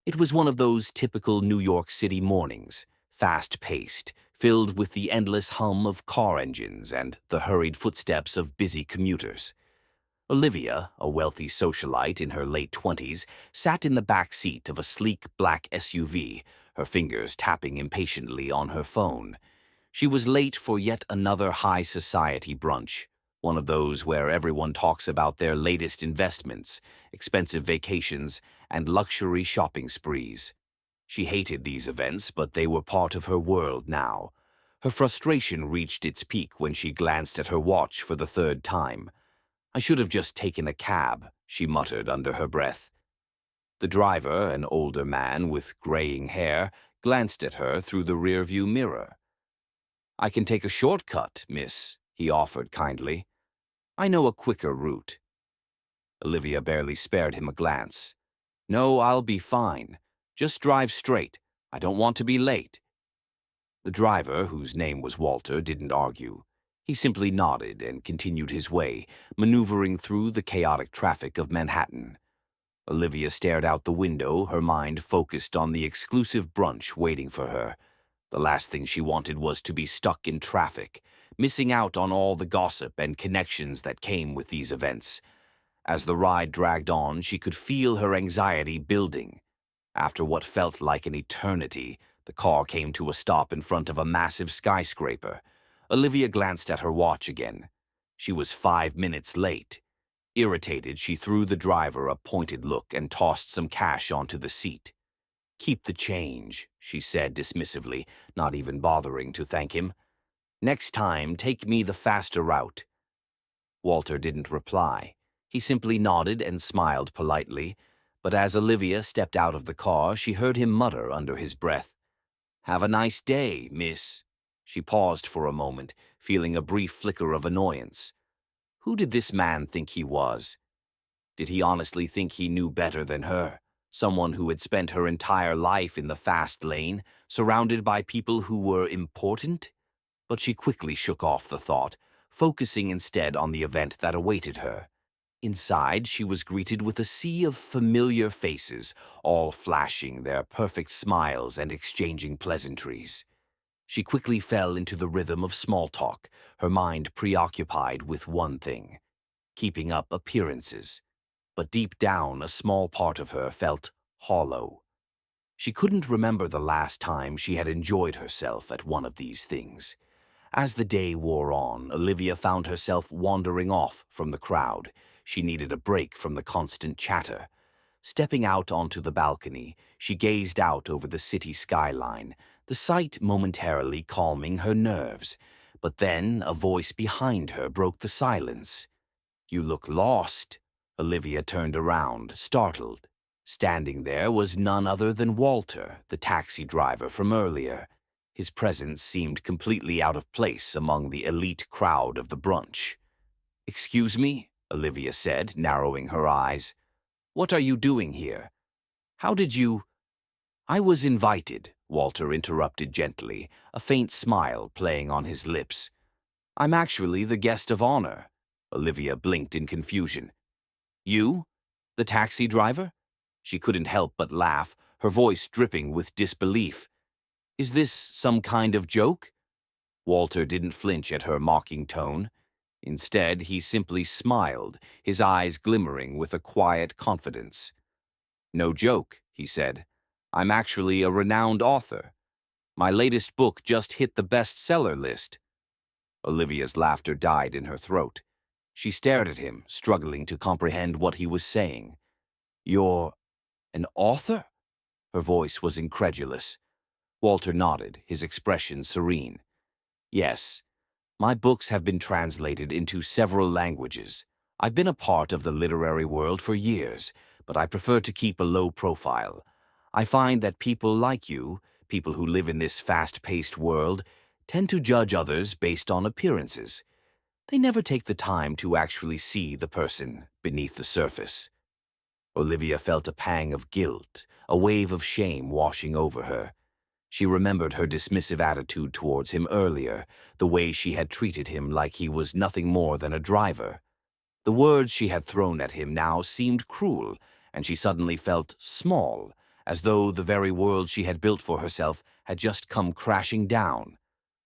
It was one of those typical New York City mornings, fast-paced, filled with the endless hum of car engines and the hurried footsteps of busy commuters. Olivia, a wealthy socialite in her late 20s, sat in the back seat of a sleek black SUV, her fingers tapping impatiently on her phone. She was late for yet another high society brunch, one of those where everyone talks about their latest investments, expensive vacations, and luxury shopping sprees. She hated these events, but they were part of her world now. Her frustration reached its peak when she glanced at her watch for the third time. "I should have just taken a cab," she muttered under her breath. The driver, an older man with graying hair, glanced at her through the rearview mirror. "I can take a shortcut, miss," he offered kindly. "I know a quicker route." Olivia barely spared him a glance. "No, I'll be fine. Just drive straight. I don't want to be late." The driver, whose name was Walter, didn't argue. He simply nodded and continued his way, maneuvering through the chaotic traffic of Manhattan. Olivia stared out the window, her mind focused on the exclusive brunch waiting for her. The last thing she wanted was to be stuck in traffic, missing out on all the gossip and connections that came with these events. As the ride dragged on, she could feel her anxiety building. After what felt like an eternity, the car came to a stop in front of a massive skyscraper. Olivia glanced at her watch again. She was 5 minutes late. Irritated, she threw the driver a pointed look and tossed some cash onto the seat. "Keep the change," she said dismissively, not even bothering to thank him. "Next time, take me the faster route." Walter didn't reply. He simply nodded and smiled politely, but as Olivia stepped out of the car, she heard him mutter under his breath, "Have a nice day, miss." She paused for a moment, feeling a brief flicker of annoyance. Who did this man think he was? Did he honestly think he knew better than her? Someone who had spent her entire life in the fast lane, surrounded by people who were important? But she quickly shook off the thought, focusing instead on the event that awaited her. Inside, she was greeted with a sea of familiar faces, all flashing their perfect smiles and exchanging pleasantries. She quickly fell into the rhythm of small talk, her mind preoccupied with one thing: keeping up appearances. But deep down, a small part of her felt hollow. She couldn't remember the last time she had enjoyed herself at one of these things. As the day wore on, Olivia found herself wandering off from the crowd. She needed a break from the constant chatter. Stepping out onto the balcony, she gazed out over the city skyline, the sight momentarily calming her nerves. But then a voice behind her broke the silence. "You look lost." Olivia turned around, startled. Standing there was none other than Walter, the taxi driver from earlier. His presence seemed completely out of place among the elite crowd of the brunch. "Excuse me?" Olivia said, narrowing her eyes. "What are you doing here? How did you—" "I was invited," Walter interrupted gently, a faint smile playing on his lips. "I'm actually the guest of honor." Olivia blinked in confusion. "You? The taxi driver?" She couldn't help but laugh, her voice dripping with disbelief. "Is this some kind of joke?" Walter didn't flinch at her mocking tone. Instead, he simply smiled, his eyes glimmering with a quiet confidence. "No joke," he said. "I'm actually a renowned author. My latest book just hit the bestseller list." Olivia's laughter died in her throat. She stared at him, struggling to comprehend what he was saying. "You're an author?" Her voice was incredulous. Walter nodded, his expression serene. "Yes. My books have been translated into several languages. I've been a part of the literary world for years, but I prefer to keep a low profile. I find that people like you, people who live in this fast-paced world, tend to judge others based on appearances. They never take the time to actually see the person beneath the surface." Olivia felt a pang of guilt, a wave of shame washing over her. She remembered her dismissive attitude towards him earlier, the way she had treated him like he was nothing more than a driver. The words she had thrown at him now seemed cruel, and she suddenly felt small, as though the very world she had built for herself had just come crashing down.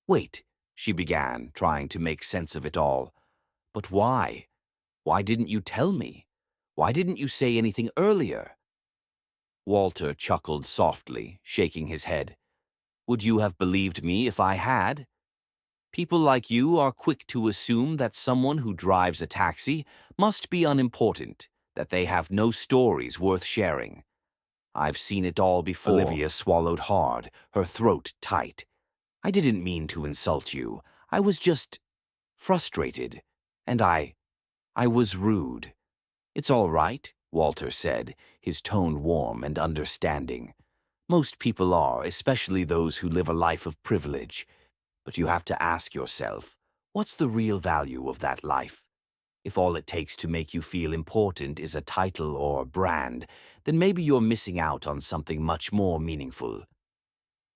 "Wait," she began, trying to make sense of it all. "But why? Why didn't you tell me? Why didn't you say anything earlier?" Walter chuckled softly, shaking his head. "Would you have believed me if I had? People like you are quick to assume that someone who drives a taxi must be unimportant, that they have no stories worth sharing. I've seen it all before." Olivia swallowed hard, her throat tight. "I didn't mean to insult you. I was just frustrated. And I was rude." "It's all right," Walter said, his tone warm and understanding. "Most people are, especially those who live a life of privilege. But you have to ask yourself, what's the real value of that life? If all it takes to make you feel important is a title or a brand, then maybe you're missing out on something much more meaningful."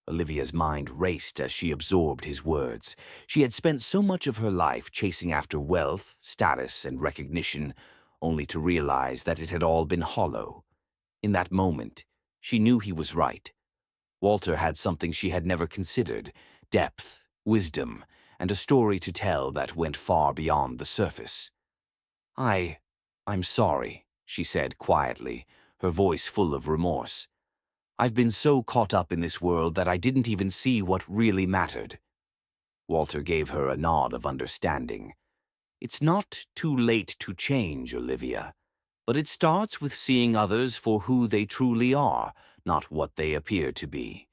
Olivia's mind raced as she absorbed his words. She had spent so much of her life chasing after wealth, status, and recognition, only to realize that it had all been hollow. In that moment, she knew he was right. Walter had something she had never considered: depth, wisdom, and a story to tell that went far beyond the surface. I'm sorry," she said quietly, her voice full of remorse. "I've been so caught up in this world that I didn't even see what really mattered." Walter gave her a nod of understanding. "It's not too late to change, Olivia. But it starts with seeing others for who they truly are, not what they appear to be."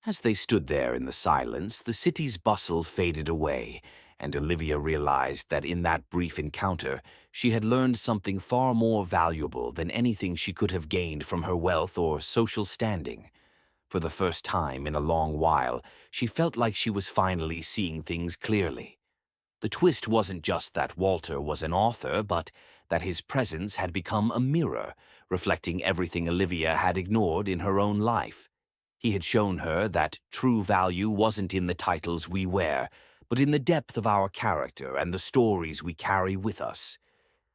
As they stood there in the silence, the city's bustle faded away, and Olivia realized that in that brief encounter she had learned something far more valuable than anything she could have gained from her wealth or social standing. For the first time in a long while, she felt like she was finally seeing things clearly. The twist wasn't just that Walter was an author, but that his presence had become a mirror, reflecting everything Olivia had ignored in her own life. He had shown her that true value wasn't in the titles we wear, but in the depth of our character and the stories we carry with us.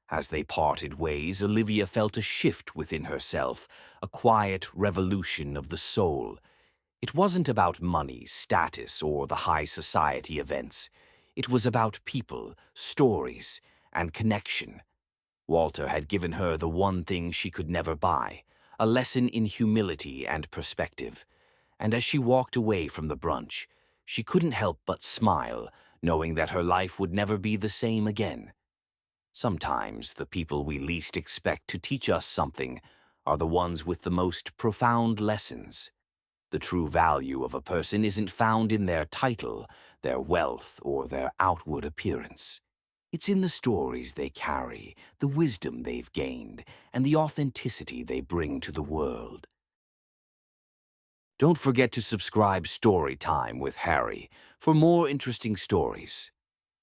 As they parted ways, Olivia felt a shift within herself, a quiet revolution of the soul. It wasn't about money, status, or the high society events. It was about people, stories, and connection. Walter had given her the one thing she could never buy: a lesson in humility and perspective. And as she walked away from the brunch, she couldn't help but smile, knowing that her life would never be the same again. Sometimes the people we least expect to teach us something are the ones with the most profound lessons. The true value of a person isn't found in their title, their wealth, or their outward appearance. It's in the stories they carry, the wisdom they've gained, and the authenticity they bring to the world. Don't forget to subscribe Storytime with Harry for more interesting stories.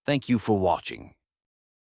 Thank you for watching.